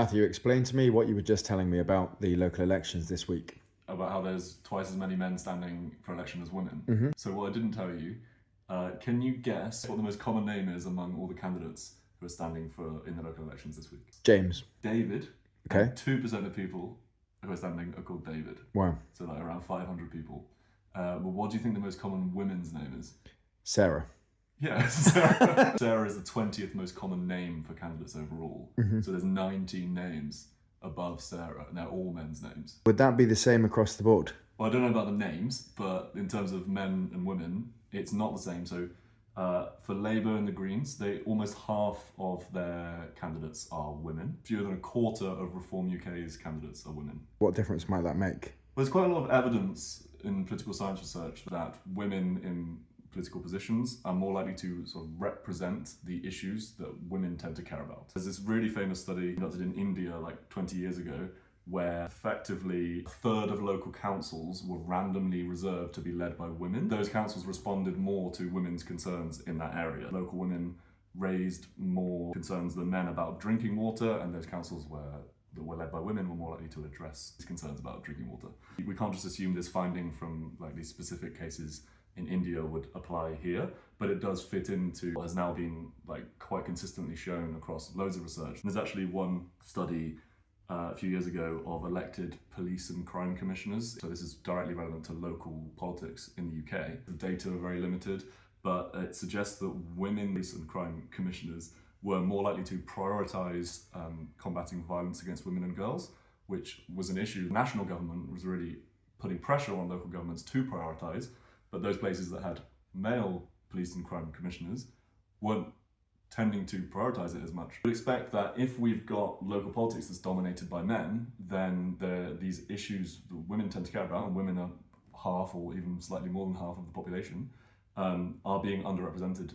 Matthew, explain to me what you were just telling me about the local elections this week. About how there's twice as many men standing for election as women. Mhm. So what I didn't tell you, can you guess what the most common name is among all the candidates who are standing in the local elections this week? James. David. Okay. And 2% of people who are standing are called David. Wow. So like around 500 people. But what do you think the most common women's name is? Sarah. Yeah, Sarah. Sarah is the 20th most common name for candidates overall. Mhm. So there's 19 names above Sarah, and they're all men's names. Would that be the same across the board? Well, I don't know about the names, but in terms of men and women, it's not the same. So for Labour and the Greens, almost half of their candidates are women. Fewer than a quarter of Reform UK's candidates are women. What difference might that make? Well, there's quite a lot of evidence in political science research that women in political positions are more likely to sort of represent the issues that women tend to care about. There's this really famous study conducted in India like 20 years ago where effectively a third of local councils were randomly reserved to be led by women. Those councils responded more to women's concerns in that area. Local women raised more concerns than men about drinking water, and those councils that were led by women were more likely to address these concerns about drinking water. We can't just assume this finding from like these specific cases in India would apply here, but it does fit into what has now been like quite consistently shown across loads of research. And there's actually one study a few years ago of elected police and crime commissioners. So this is directly relevant to local politics in the UK. The data are very limited, but it suggests that women police and crime commissioners were more likely to prioritise combating violence against women and girls, which was an issue. The national government was really putting pressure on local governments to prioritise, but those places that had male police and crime commissioners weren't tending to prioritise it as much. We'd expect that if we've got local politics that's dominated by men, then these issues that women tend to care about, and women are half or even slightly more than half of the population, are being underrepresented